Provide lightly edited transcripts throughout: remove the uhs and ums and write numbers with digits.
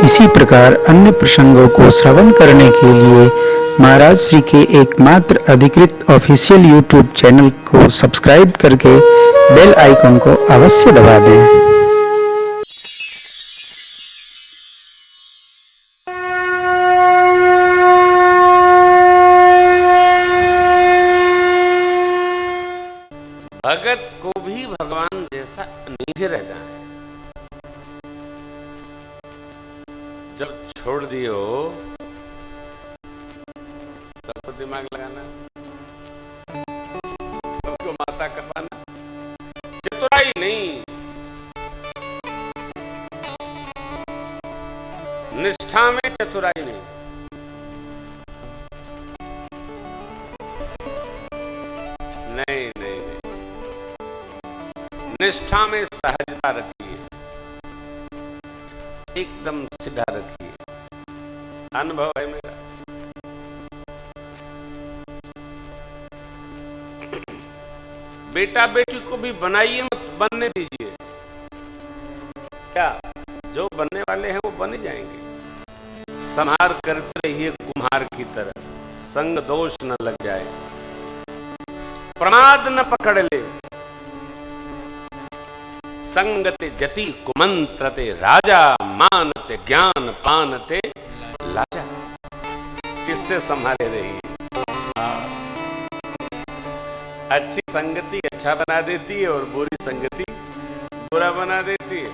इसी प्रकार अन्य प्रसंगों को श्रवण करने के लिए महाराज श्री के एकमात्र अधिकृत ऑफिशियल यूट्यूब चैनल को सब्सक्राइब करके बेल आइकन को अवश्य दबा दें। भगत को भी भगवान जैसा नहीं रहना है। जब छोड़ दियो तब तो दिमाग लगाना, सबको माता करवाना, चतुराई नहीं, निष्ठा में चतुराई नहीं। नहीं नहीं नहीं, निष्ठा में सहजता रखिए, एकदम सीधा रखिए। अनुभव है मेरा। बेटा बेटी को भी बनाइए, मत बनने दीजिए। क्या जो बनने वाले हैं वो बन ही जाएंगे। संहार करते रहिए कुम्हार की तरह, संग दोष न लग जाए, प्रमाद न पकड़ ले। संगते जति कुमंत्रते राजा, मानते ज्ञान पानते लाजा। किससे संभाले रहिए। अच्छी संगति अच्छा बना देती है और बुरी संगति बुरा बना देती है।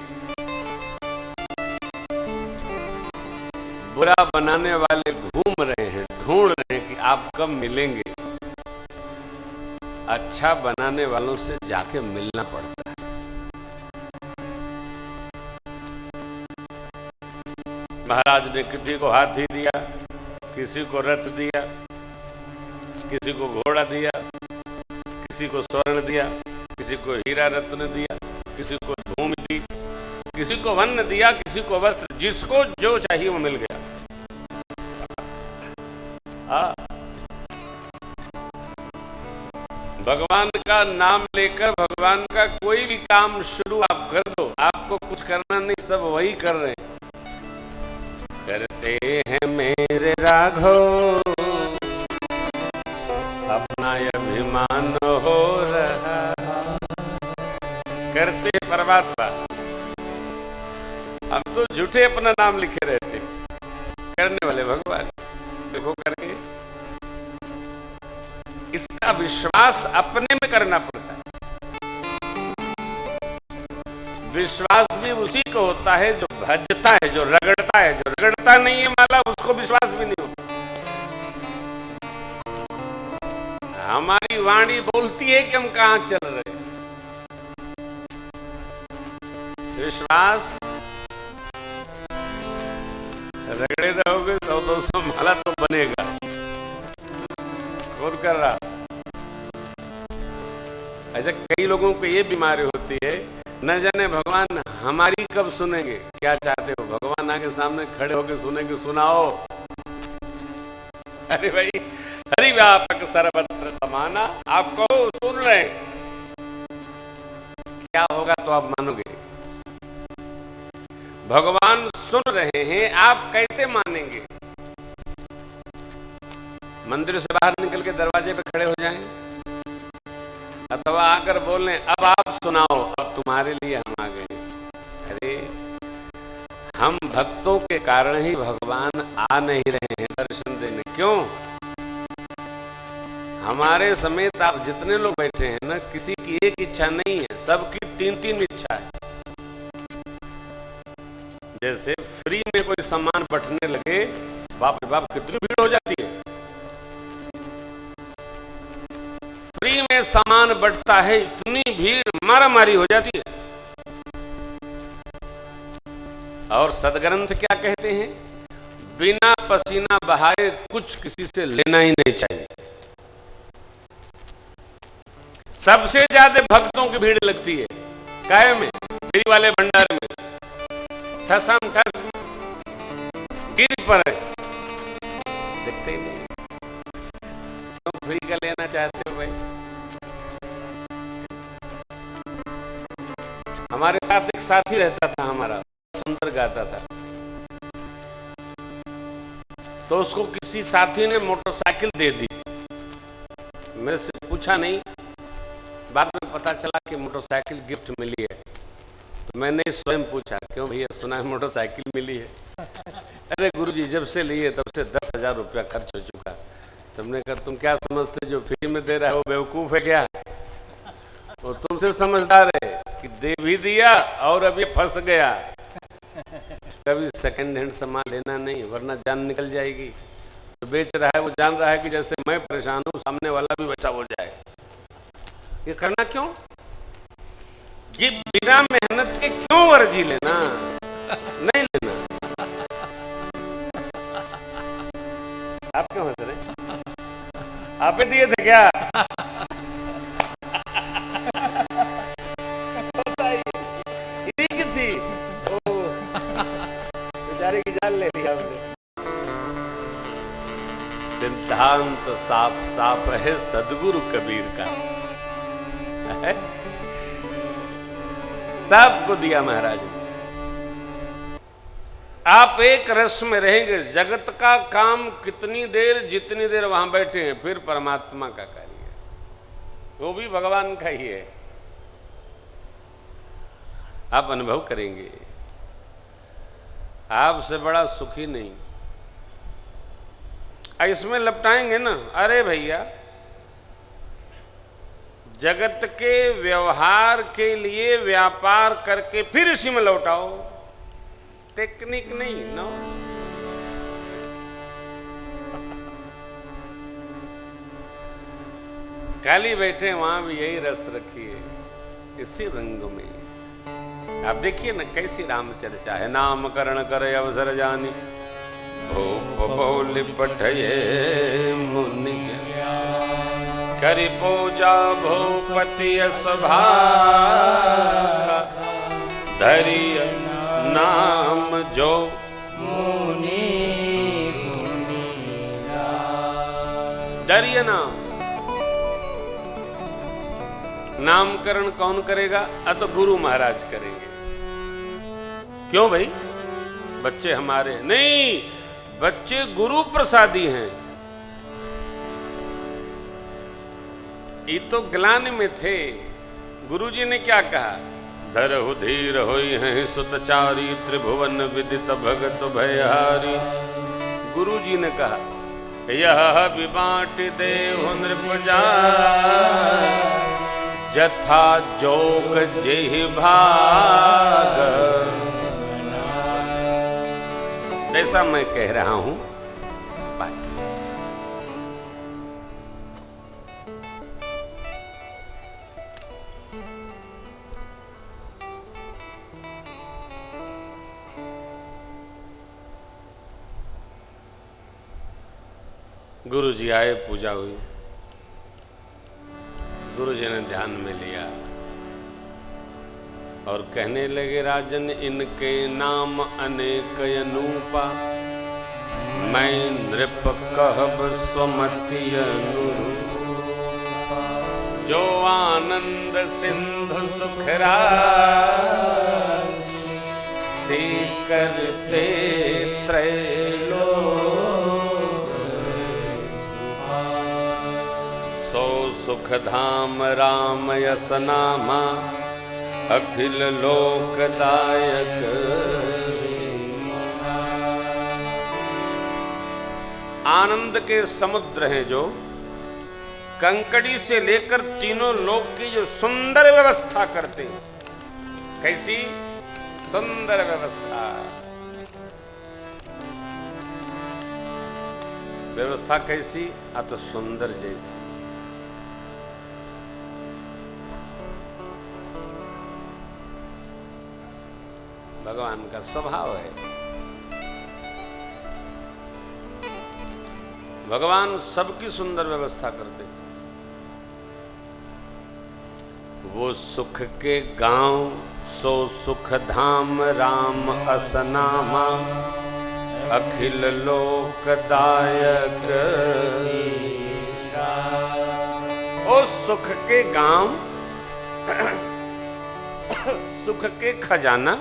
बुरा बनाने वाले घूम रहे हैं, ढूंढ रहे हैं कि आप कब मिलेंगे। अच्छा बनाने वालों से जाके मिलना पड़ता है। महाराज ने किसी को हाथी दिया, किसी को रथ दिया, किसी को घोड़ा दिया, किसी को स्वर्ण दिया, किसी को हीरा रत्न दिया, किसी को भूमि दी, किसी को वन्न दिया, किसी को वस्त्र। जिसको जो चाहिए वो मिल गया। भगवान का नाम लेकर भगवान का कोई भी काम शुरू आप कर दो, आपको कुछ करना नहीं, सब वही कर रहे हैं। करते हैं मेरे राघव अपना अभिमान हो रहा, करते हैं परमात्मा। हम तो झूठे अपना नाम लिखे रहते, करने वाले भगवान। देखो करके इसका विश्वास अपने में करना पड़ता है। विश्वास भी उसी को होता है जो भजता है, जो रगड़ता है। जो रगड़ता नहीं है माला, उसको विश्वास भी नहीं होता। हमारी वाणी बोलती है कि हम कहां चल रहे हैं। विश्वास रगड़े रहोगे 100-200 माला तो बनेगा। कौन कर रहा? ऐसे कई लोगों को ये बीमारी होती है, न जाने भगवान हमारी कब सुनेंगे। क्या चाहते हो? भगवान आके सामने खड़े होके सुनेंगे, सुनाओ। अरे भाई, हरि व्यापक सर्वत्र समाना, आप कहो सुन रहे हैं। क्या होगा तो आप मानोगे। भगवान सुन रहे हैं, आप कैसे मानेंगे? मंदिर से बाहर निकल के दरवाजे पे खड़े हो जाएं, अथवा आकर बोलें अब आप सुनाओ, अब तुम्हारे लिए हम आ गए। अरे हम भक्तों के कारण ही भगवान आ नहीं रहे हैं दर्शन देने। क्यों? हमारे समेत आप जितने लोग बैठे हैं ना, किसी की एक इच्छा नहीं है, सबकी 3-3 इच्छा है। जैसे फ्री में कोई सामान बंटने लगे, बाप रे बाप कितनी भीड़ हो जाती है। फ्री में सामान बंटता है, इतनी भीड़ मारामारी हो जाती है। और सदग्रंथ क्या कहते हैं? बिना पसीना बहाए कुछ किसी से लेना ही नहीं चाहिए। सबसे ज्यादा भक्तों की भीड़ लगती है काय में? फ्री वाले भंडार में। ठसम ठस गिर पड़े, देखते ही नहीं। क्यों फ्री का लेना चाहते हो भाई? हमारे साथ एक साथी रहता था, हमारा सुंदर गाता था। तो उसको किसी साथी ने मोटरसाइकिल दे दी। मेरे से पूछा नहीं, बाद में पता चला कि मोटरसाइकिल गिफ्ट मिली है। तो मैंने स्वयं पूछा, क्यों भैया, सुना है मोटरसाइकिल मिली है? अरे गुरुजी, जब से लिए तब से 10,000 रुपया खर्च हो चुका। तुमने कहा तुम क्या समझते, जो फ्री में दे रहा है वो बेवकूफ है क्या? वो तुमसे समझदार है कि दे भी दिया और अभी फंस गया। कभी सेकंड हैंड सामान लेना नहीं, वरना जान निकल जाएगी। जो बेच रहा है वो जान रहा है कि जैसे मैं परेशान हूं, सामने वाला भी बचा हो जाए। ये करना क्यों? ये बिना मेहनत के क्यों वर्जी लेना? नहीं लेना। आप क्यों हंस रहे? आप ही दिए थे क्या? ठीक थी। बेचारे की जान ले लिया हमने। सिद्धांत साफ साफ है सदगुरु कबीर का, सबको दिया महाराज ने। आप एक रस में रहेंगे। जगत का काम कितनी देर, जितनी देर वहां बैठे हैं, फिर परमात्मा का कार्य है, वो भी भगवान का ही है। आप अनुभव करेंगे, आपसे बड़ा सुखी नहीं। इसमें लपटाएंगे ना, अरे भैया जगत के व्यवहार के लिए व्यापार करके फिर इसी में लौटाओ। टेक्निक नहीं, नो। खाली बैठे वहां भी यही रस रखिए, इसी रंग में। आप देखिए ना कैसी राम चर्चा है। नामकरण करे अवसर जानी, भूप बहुल पठये मुनि, करि पूजा भूपति सभा, धरि नाम जो मुनि धैर्य नाम। नामकरण कौन करेगा? तो गुरु महाराज करेंगे। क्यों भाई? बच्चे हमारे नहीं, बच्चे गुरु प्रसादी हैं। ये तो ग्लानि में थे। गुरुजी ने क्या कहा? धरहु धीर होई हैं सुतचारी, त्रिभुवन विदित भगत भयहारी। गुरुजी ने कहा यह विबाट देहु नृपजा, जथा जोग जेहि भाग। ऐसा मैं कह रहा हूं। गुरु जी आए, पूजा हुई। गुरु जी ने ध्यान में लिया और कहने लगे, राजन इनके नाम अनेक अनूपा, मैं नृप कहब स्वमति अनुरूपा। जो आनंद सिंधु सुखरा, से करते त्रैलोक। सो सुख धाम राम यस नामा, अखिल लोकदायक। आनंद के समुद्र हैं जो, कंकड़ी से लेकर तीनों लोक की जो सुंदर व्यवस्था करते हैं। कैसी सुंदर व्यवस्था? व्यवस्था कैसी? तो सुंदर जैसी। भगवान का स्वभाव है। भगवान सबकी सुंदर व्यवस्था करते। वो सुख के गांव सो सुख धाम राम असनामा, अखिल लोकदायक। ओ सुख के गांव, सुख के खजाना,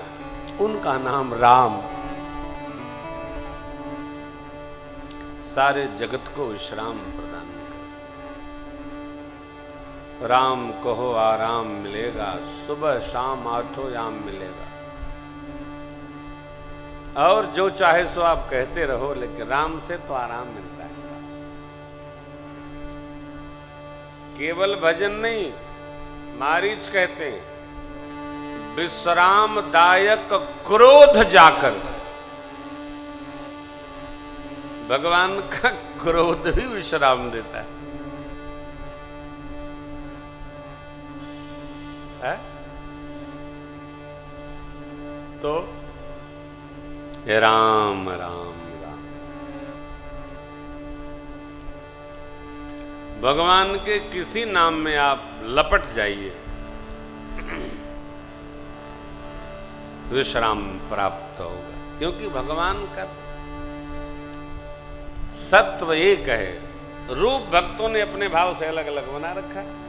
उनका नाम राम। सारे जगत को विश्राम प्रदान करे। राम कहो आराम मिलेगा, सुबह शाम आठों याम मिलेगा। और जो चाहे सो आप कहते रहो, लेकिन राम से तो आराम मिलता है। केवल भजन नहीं, मारीच कहते हैं विश्राम दायक क्रोध जाकर। भगवान का क्रोध भी विश्राम देता है? तो हे राम राम राम, भगवान के किसी नाम में आप लपट जाइए, विश्राम प्राप्त होगा। क्योंकि भगवान का सत्व एक है, रूप भक्तों ने अपने भाव से अलग अलग बना रखा है।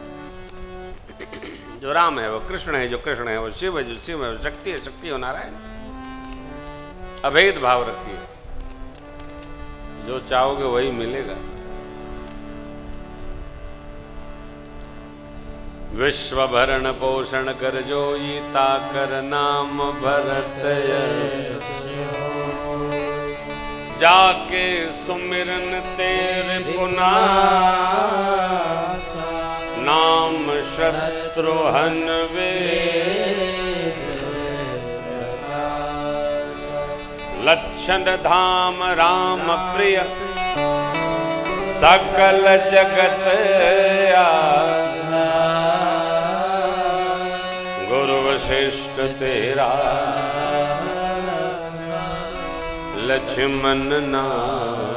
जो राम है वो कृष्ण है, जो कृष्ण है वो शिव है, जो शिव है वो शक्ति है, शक्ति हो नारायण। अभेद भाव रखिए, जो चाहोगे वही मिलेगा। विश्व भरण पोषण कर जोई, ताकर नाम भरत यश। जाके सुमिरन तेरे पुना, नाम शत्रुहन वे। लक्षण धाम राम प्रिय, सकल जगत गुरु वशिष्ठ तेरा, लक्ष्मण नाम।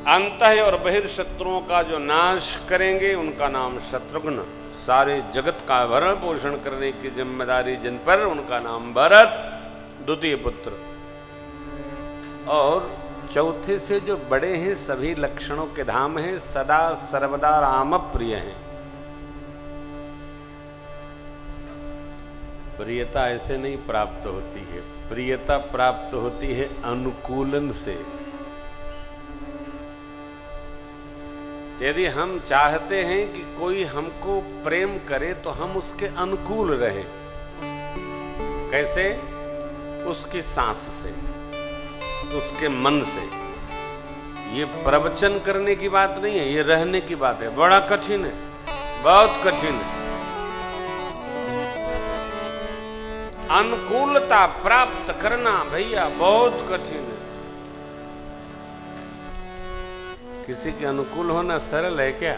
अंतः और बहिर्शत्रुओं का जो नाश करेंगे उनका नाम शत्रुघ्न। सारे जगत का भरण पोषण करने की जिम्मेदारी जिन पर, उनका नाम भरत, द्वितीय पुत्र। और चौथे से जो बड़े हैं, सभी लक्षणों के धाम हैं, सदा सर्वदा राम प्रिय हैं। प्रियता ऐसे नहीं प्राप्त होती है, प्रियता प्राप्त होती है अनुकूलन से। यदि हम चाहते हैं कि कोई हमको प्रेम करे तो हम उसके अनुकूल रहें। कैसे? उसकी सांस से, उसके मन से। ये प्रवचन करने की बात नहीं है, ये रहने की बात है। बड़ा कठिन है, बहुत कठिन है। अनुकूलता प्राप्त करना भैया बहुत कठिन है। किसी के अनुकूल होना सरल है क्या?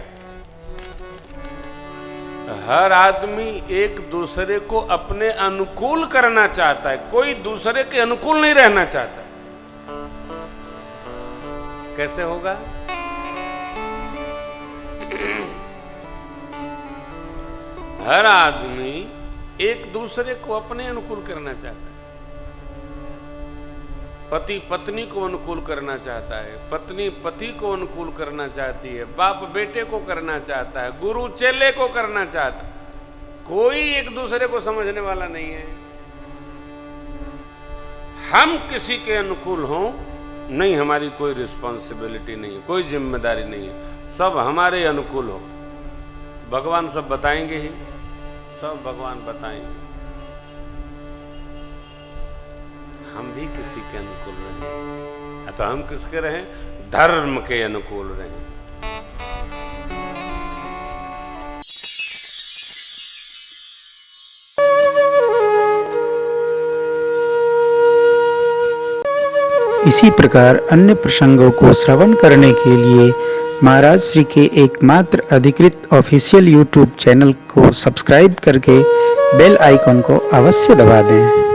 हर आदमी एक दूसरे को अपने अनुकूल करना चाहता है, कोई दूसरे के अनुकूल नहीं रहना चाहता। कैसे होगा? हर आदमी एक दूसरे को अपने अनुकूल करना चाहता है। पति पत्नी को अनुकूल करना चाहता है, पत्नी पति को अनुकूल करना चाहती है, बाप बेटे को करना चाहता है, गुरु चेले को करना चाहता है। कोई एक दूसरे को समझने वाला नहीं है। हम किसी के अनुकूल हों नहीं, हमारी कोई रिस्पॉन्सिबिलिटी नहीं है, कोई जिम्मेदारी नहीं है। सब हमारे अनुकूल हो। भगवान सब बताएंगे ही, सब भगवान बताएंगे। हम भी किसी के अनुकूल रहें, तो हम किसके रहें? धर्म के अनुकूल रहें। इसी प्रकार अन्य प्रसंगों को श्रवण करने के लिए महाराज श्री के एकमात्र अधिकृत ऑफिशियल यूट्यूब चैनल को सब्सक्राइब करके बेल आइकन को अवश्य दबा दें।